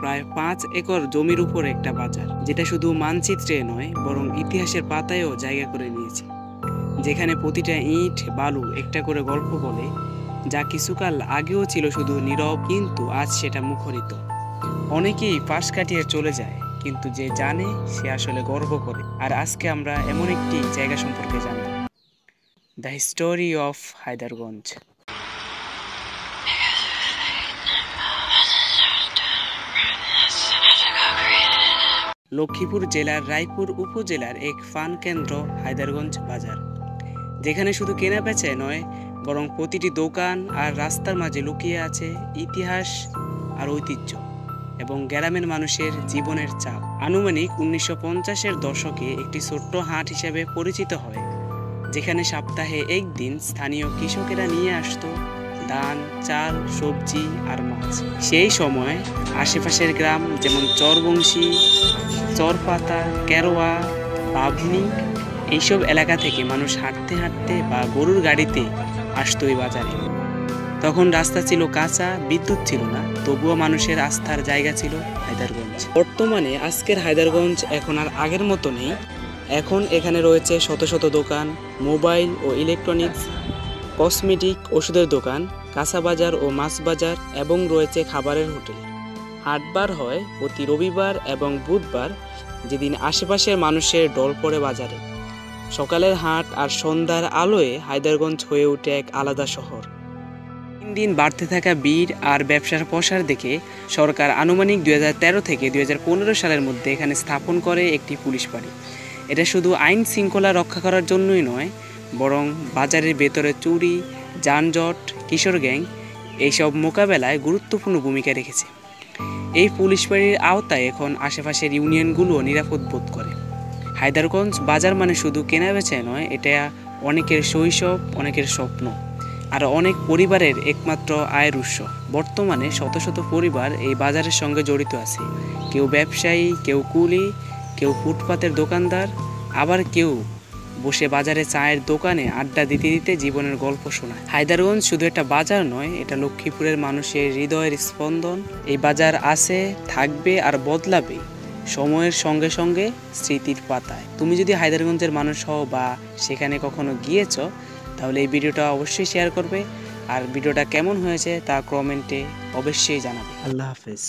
প্রায় 5 একর জমির উপর একটা বাজার, যেটা শুধু মানচিত্রে নয় বরং ইতিহাসের পাতায়ও জায়গা করে নিয়েছে, যেখানে প্রতিটা ইট বালু একটা করে গল্প বলে, যা কিছুকাল আগেও ছিল শুধু নীরব, কিন্তু আজ সেটা মুখরিত। অনেকেই পাশ কাটিয়ে চলে যায়, কিন্তু যে জানে সে আসলে গর্ব করে। আর আজকে আমরা এমন একটি জায়গা সম্পর্কে জানব, the history of Haidarganj. Lakshmipur জেলার রায়পুর উপজেলার এক ফান কেন্দ্র হায়দারগঞ্জ বাজার, যেখানে শুধু কেনা বেচা নয় বরং প্রতিটি দোকান আর রাস্তার মাঝে লুকিয়ে আছে ইতিহাস আর ঐতিহ্য এবং গ্রামের মানুষের জীবনের চাপ। আনুমানিক 1950-এর দশকে একটি ছোট্ট হাট হিসেবে পরিচিত হয়, যেখানে সপ্তাহে একদিন স্থানীয় কৃষকেরা নিয়ে আসতো ধান, চাল, সবজি আর মাছ। সেই সময় আশেপাশের গ্রাম যেমন চরবংশী, চরপাতা, কেরোয়া, বাভনি, এইসব এলাকা থেকে মানুষ হাঁটতে হাঁটতে বা গরুর গাড়িতে আসতো এই বাজারে। তখন রাস্তা ছিল কাঁচা, বিদ্যুৎ ছিল না, তবুও মানুষের আস্থার জায়গা ছিল হায়দারগঞ্জ। বর্তমানে আজকের হায়দারগঞ্জ এখন আর আগের মতো নেই। এখন এখানে রয়েছে শত শত দোকান, মোবাইল ও ইলেকট্রনিক্স, কসমেটিক, ওষুধের দোকান, কাঁচা বাজার ও মাছ বাজার, এবং রয়েছে খাবারের হোটেল। হাটবার হয় প্রতি রবিবার এবং বুধবার, যেদিন আশেপাশের মানুষের ঢল পড়ে বাজারে। সকালের হাট আর সন্ধ্যার আলোয় হায়দারগঞ্জ হয়ে ওঠে এক আলাদা শহর। দিন দিন বাড়তে থাকা ভিড় আর ব্যবসার প্রসার দেখে সরকার আনুমানিক 2013 থেকে 2015 সালের মধ্যে এখানে স্থাপন করে একটি পুলিশ বাড়ি। এটা শুধু আইন শৃঙ্খলা রক্ষা করার জন্যই নয়, বরং বাজারের ভেতরে চুরি, যানজট, কিশোর গ্যাং এইসব মোকাবেলায় গুরুত্বপূর্ণ ভূমিকা রেখেছে। এই পুলিশ বাড়ির আওতায় এখন আশেপাশের ইউনিয়নগুলোও নিরাপদ বোধ করে। হায়দারগঞ্জ বাজার মানে শুধু কেনাবেচায় নয়, এটা অনেকের শৈশব, অনেকের স্বপ্ন আর অনেক পরিবারের একমাত্র আয়ের উৎস। বর্তমানে শত শত পরিবার এই বাজারের সঙ্গে জড়িত আছে। কেউ ব্যবসায়ী, কেউ কুলি, কেউ ফুটপাতের দোকানদার, আবার কেউ বসে বাজারে চায়ের দোকানে আড্ডা দিতে দিতে জীবনের গল্প শোনায়। হায়দারগঞ্জ শুধু একটা বাজার নয়, এটা লক্ষ্মীপুরের মানুষের হৃদয়ের স্পন্দন। এই বাজার আছে, থাকবে আর বদলাবে সময়ের সঙ্গে সঙ্গে, স্মৃতির পাতায়। তুমি যদি হায়দারগঞ্জের মানুষ হও বা সেখানে কখনো গিয়েছ, তাহলে এই ভিডিওটা অবশ্যই শেয়ার করবে, আর ভিডিওটা কেমন হয়েছে তা কমেন্টে অবশ্যই জানাবে। আল্লাহ হাফেজ।